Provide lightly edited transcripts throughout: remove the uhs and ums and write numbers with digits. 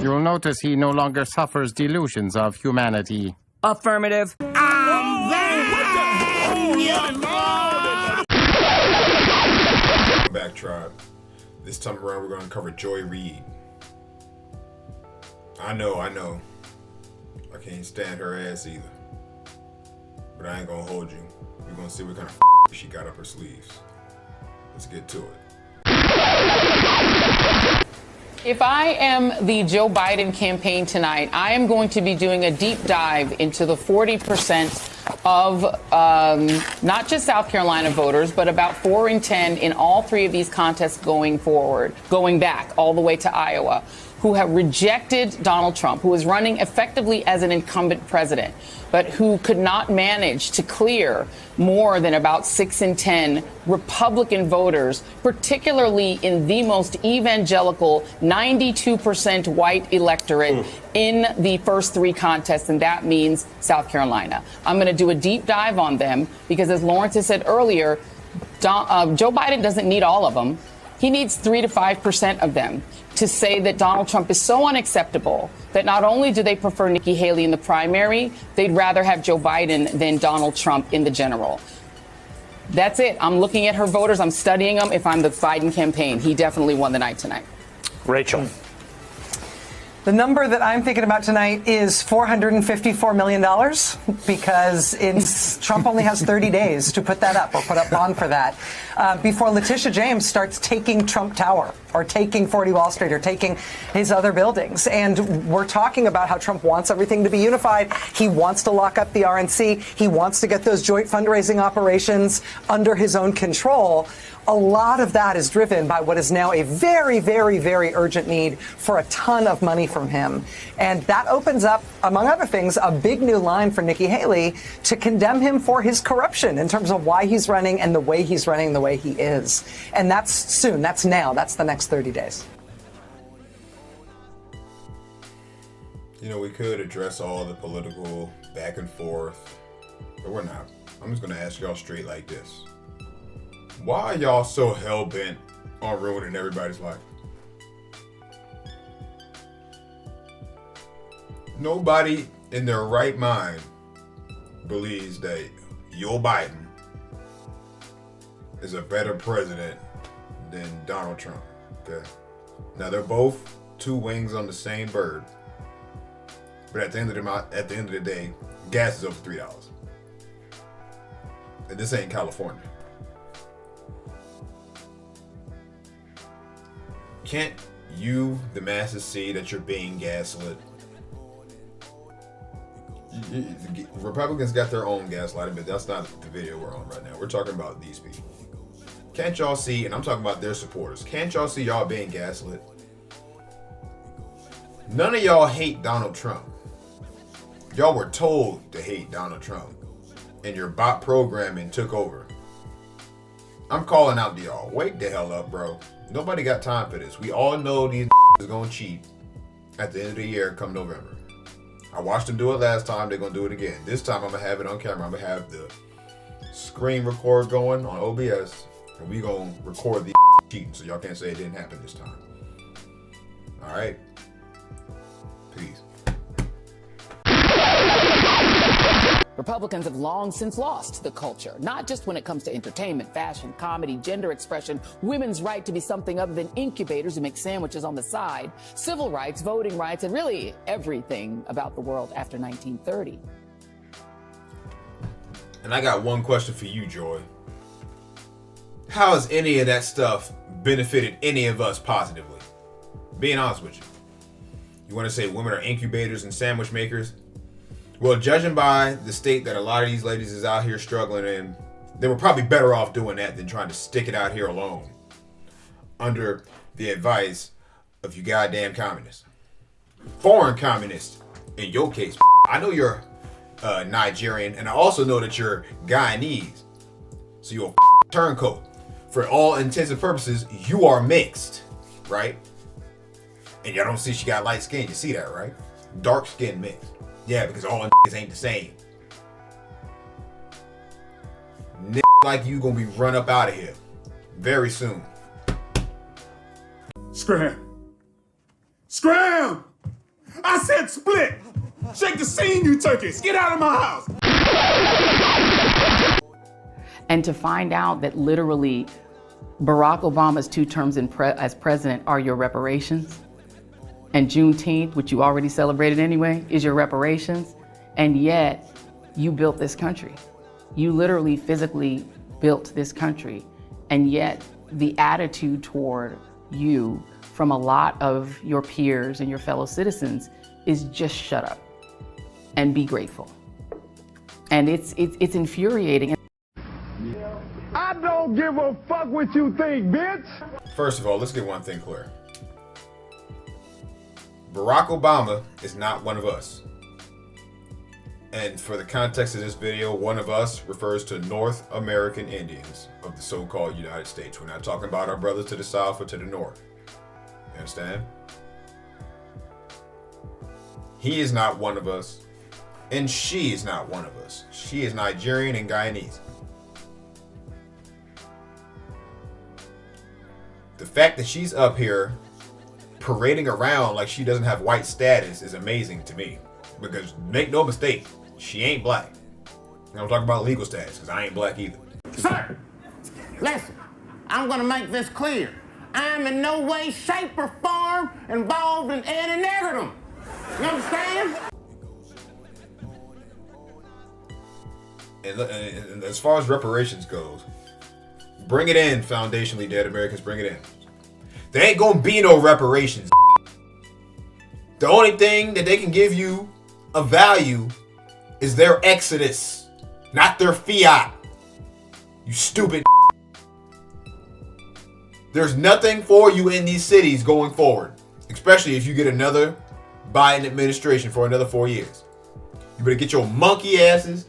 You'll notice he no longer suffers delusions of humanity. Affirmative. Back tribe. This time around we're gonna cover Joy Reid. I know. I can't stand her ass either. But I ain't gonna hold you. We're gonna see what kind of she got up her sleeves. Let's get to it. If I am the Joe Biden campaign tonight, I am going to be doing a deep dive into the 40% of not just South Carolina voters, but about 4 in 10 in all 3 of these contests going forward, going back all the way to Iowa, who have rejected Donald Trump, who is running effectively as an incumbent president, but who could not manage to clear more than about 6 in 10 Republican voters, particularly in the most evangelical 92% white electorate in the first 3 contests, and that means South Carolina. I'm going to do a deep dive on them because, as Lawrence has said earlier, Joe Biden doesn't need all of them. He needs 3 to 5% of them to say that Donald Trump is so unacceptable that not only do they prefer Nikki Haley in the primary, they'd rather have Joe Biden than Donald Trump in the general. That's it. I'm looking at her voters. I'm studying them. If I'm the Biden campaign, he definitely won the night tonight. Rachel. The number that I'm thinking about tonight is $454 million because Trump only has 30 days to put that up or put up bond for that before Letitia James starts taking Trump Tower or taking 40 Wall Street or taking his other buildings. And we're talking about how Trump wants everything to be unified. He wants to lock up the RNC. He wants to get those joint fundraising operations under his own control. A lot of that is driven by what is now a very, very, very urgent need for a ton of money from him. And that opens up, among other things, a big new line for Nikki Haley to condemn him for his corruption in terms of why he's running and the way he's running the way he is. And that's soon. That's now. That's the next 30 days. You know, we could address all the political back and forth, but we're not. I'm just going to ask y'all straight like this. Why are y'all so hell-bent on ruining everybody's life? Nobody in their right mind believes that Joe Biden is a better president than Donald Trump. Okay? Now, they're both 2 wings on the same bird. But at the end of the day, gas is over $3. And this ain't California. Can't you, the masses, see that you're being gaslit? Republicans got their own gaslighting, but that's not the video we're on right now. We're talking about these people. Can't y'all see, and I'm talking about their supporters, can't y'all see y'all being gaslit? None of y'all hate Donald Trump. Y'all were told to hate Donald Trump, and your bot programming took over. I'm calling out to y'all. Wake the hell up, bro. Nobody got time for this. We all know these is gonna cheat at the end of the year come November. I watched them do it last time. They're gonna do it again. This time I'm gonna have it on camera. I'm gonna have the screen record going on OBS, and we gonna record the cheating so y'all can't say it didn't happen this time. All right. Peace. Republicans have long since lost the culture, not just when it comes to entertainment, fashion, comedy, gender expression, women's right to be something other than incubators who make sandwiches on the side, civil rights, voting rights, and really everything about the world after 1930. And I got one question for you, Joy. How has any of that stuff benefited any of us positively? Being honest with you. You want to say women are incubators and sandwich makers? Well, judging by the state that a lot of these ladies is out here struggling in, they were probably better off doing that than trying to stick it out here alone under the advice of you goddamn communists. Foreign communists, in your case. I know you're Nigerian, and I also know that you're Guyanese. So you're a turncoat. For all intents and purposes, you are mixed, right? And y'all don't see she got light skin. You see that, right? Dark skin mixed. Yeah, because all niggas ain't the same. Niggas like you gonna be run up out of here very soon. Scram! Scram! I said split. Shake the scene, you turkeys. Get out of my house. And to find out that literally Barack Obama's 2 terms as president are your reparations, and Juneteenth, which you already celebrated anyway, is your reparations, and yet you built this country. You literally physically built this country, and yet the attitude toward you from a lot of your peers and your fellow citizens is just shut up and be grateful. And it's infuriating. I don't give a fuck what you think, bitch. First of all, let's get one thing clear. Barack Obama is not one of us. And for the context of this video, one of us refers to North American Indians of the so-called United States. We're not talking about our brothers to the south or to the north. You understand? He is not one of us, and she is not one of us. She is Nigerian and Guyanese. The fact that she's up here parading around like she doesn't have white status is amazing to me. Because make no mistake, she ain't black. And I'm talking about legal status, because I ain't black either. Sir, listen, I'm gonna make this clear. I'm in no way, shape, or form involved in any negative. You understand? And as far as reparations goes, bring it in, foundationally dead Americans, bring it in. There ain't gonna be no reparations. The only thing that they can give you of value is their exodus, not their fiat. You stupid. There's nothing for you in these cities going forward, especially if you get another Biden administration for another 4 years. You better get your monkey asses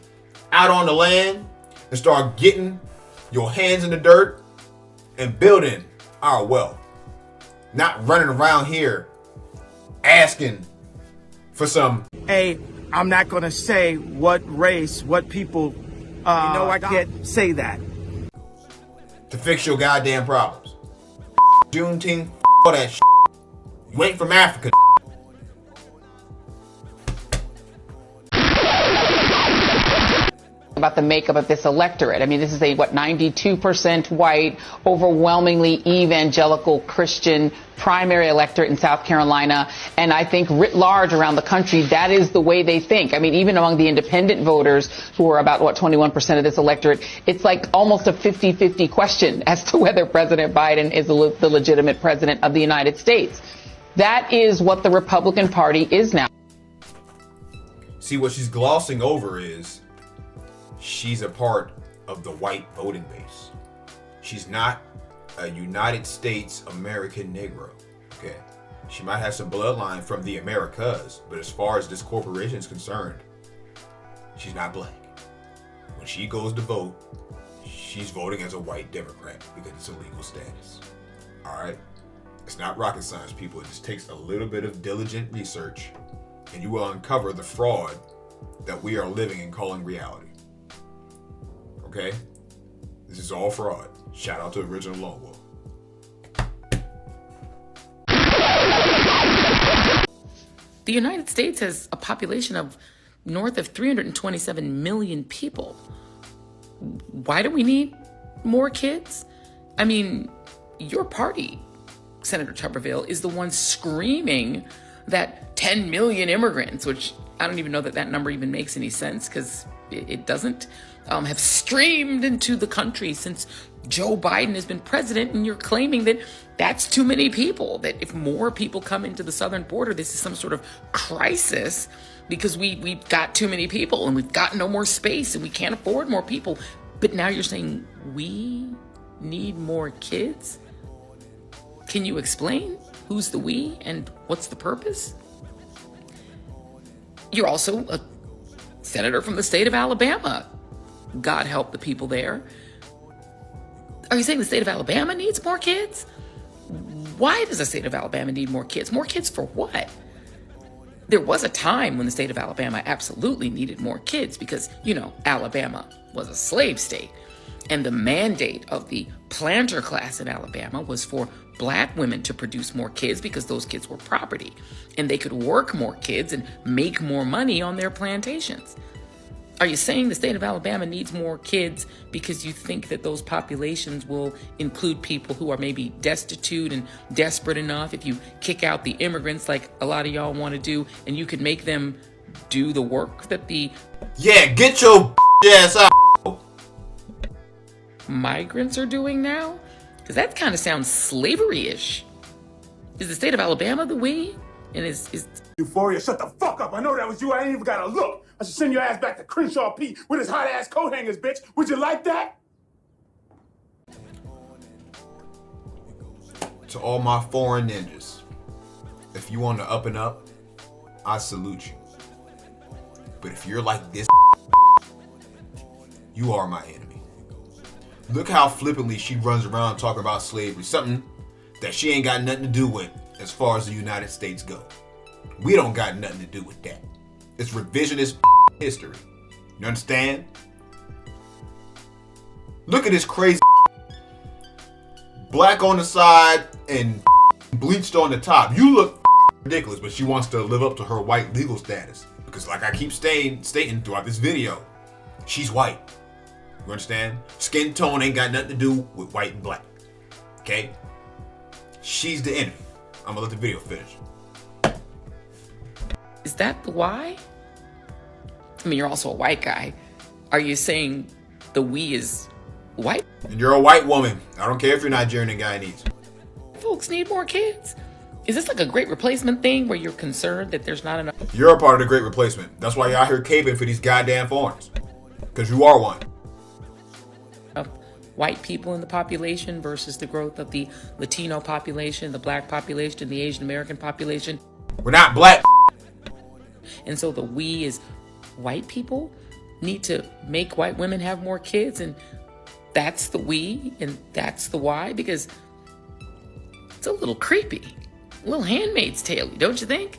out on the land and start getting your hands in the dirt and building our wealth. Not running around here asking for some. Hey, I'm not going to say what race, what people, I can't say that. To fix your goddamn problems. Juneteenth, all that shit. You ain't from Africa. About the makeup of this electorate. I mean, this is a, 92% white, overwhelmingly evangelical Christian primary electorate in South Carolina. And I think writ large around the country, that is the way they think. I mean, even among the independent voters, who are about, 21% of this electorate, it's like almost a 50-50 question as to whether President Biden is the legitimate president of the United States. That is what the Republican Party is now. See, what she's glossing over is she's a part of the white voting base. She's not a United States American Negro. Okay. She might have some bloodline from the Americas, but as far as this corporation is concerned, she's not black. When she goes to vote, she's voting as a white Democrat because it's a legal status. Alright? It's not rocket science, people. It just takes a little bit of diligent research, and you will uncover the fraud that we are living and calling reality. Okay? This is all fraud. Shout out to Original Lone Wolf. The United States has a population of north of 327 million people. Why do we need more kids? I mean, your party, Senator Tuberville, is the one screaming that 10 million immigrants, which I don't even know that that number even makes any sense, because it doesn't, have streamed into the country since Joe Biden has been president, and you're claiming that that's too many people, that if more people come into the southern border, this is some sort of crisis because we've got too many people and we've got no more space and we can't afford more people. But now you're saying we need more kids? Can you explain who's the we and what's the purpose? You're also a senator from the state of Alabama. God help the people there. Are you saying the state of Alabama needs more kids? Why does the state of Alabama need more kids? More kids for what? There was a time when the state of Alabama absolutely needed more kids because, Alabama was a slave state. And the mandate of the planter class in Alabama was for black women to produce more kids because those kids were property and they could work more kids and make more money on their plantations. Are you saying the state of Alabama needs more kids because you think that those populations will include people who are maybe destitute and desperate enough if you kick out the immigrants like a lot of y'all want to do, and you could make them do the work that the get your ass out migrants are doing now? Because that kind of sounds slavery-ish. Is the state of Alabama the we? And is Euphoria, shut the fuck up. I know that was you. I ain't even got to look. I should send your ass back to Crenshaw Pete with his hot-ass coat hangers, bitch. Would you like that? to all my foreign ninjas. If you on the up and up, I salute you. But if you're like this, you are my enemy. Look how flippantly she runs around talking about slavery, something that she ain't got nothing to do with as far as the United States go. We don't got nothing to do with that. It's revisionist history. You understand? Look at this crazy black on the side and bleached on the top. You look ridiculous, but she wants to live up to her white legal status. Because like I keep stating throughout this video, she's white. You understand? Skin tone ain't got nothing to do with white and black. Okay? She's the enemy. I'm gonna let the video finish. Is that the why? I mean, you're also a white guy. Are you saying the we is white? And you're a white woman. I don't care if you're Nigerian and Guyanese. Folks need more kids. Is this like a great replacement thing where you're concerned that there's not enough? You're a part of the great replacement. That's why you're out here caping for these goddamn foreigners. Because you are one. White people in the population versus the growth of the Latino population, the black population, and the Asian American population. We're not black. And so the we is white people need to make white women have more kids, and that's the we and that's the why, because it's a little creepy. A little Handmaid's Tale, don't you think?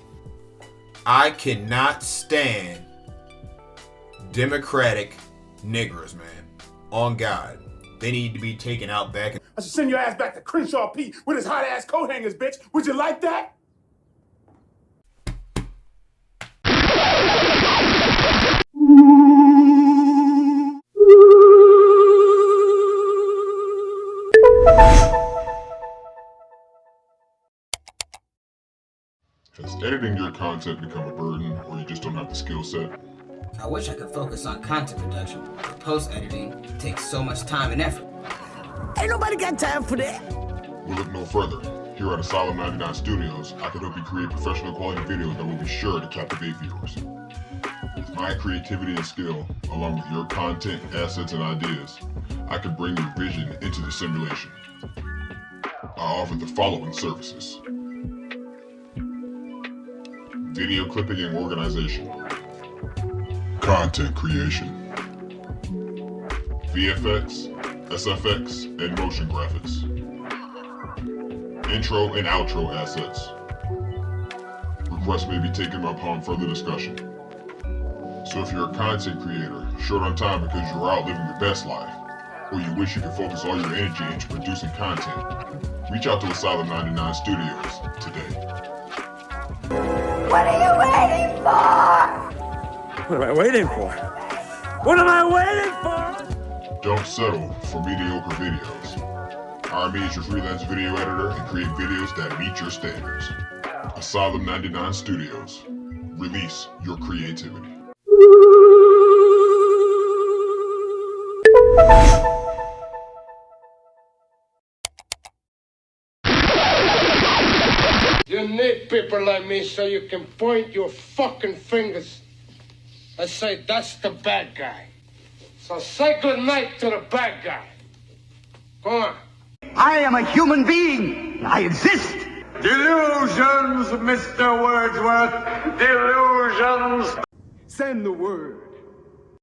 I cannot stand Democratic niggers, man. On God. They need to be taken out back. I should send your ass back to Crenshaw Pete with his hot ass coat hangers, bitch. Would you like that? Has editing your content become a burden, or you just don't have the skill set? I wish I could focus on content production, but post-editing takes so much time and effort. Ain't nobody got time for that. We'll look no further. Here at Asylum 99 Studios, I can help you create professional quality videos that will be sure to captivate viewers. With my creativity and skill, along with your content, assets, and ideas, I can bring your vision into the simulation. I offer the following services: video clipping and organization, content creation, VFX, SFX, and motion graphics, intro and outro assets. Requests may be taken upon further discussion. So if you're a content creator, short on time because you're out living your best life, or you wish you could focus all your energy into producing content, reach out to Asylum 99 Studios today. What are you waiting for? What am I waiting for? What am I waiting for? Don't settle for mediocre videos. Hire me as your freelance video editor and create videos that meet your standards. Asylum 99 Studios. Release your creativity. You need people like me so you can point your fucking fingers and say, that's the bad guy. So say goodnight to the bad guy. Go on. I am a human being. I exist. Delusions, Mr. Wordsworth. Delusions. Send the word.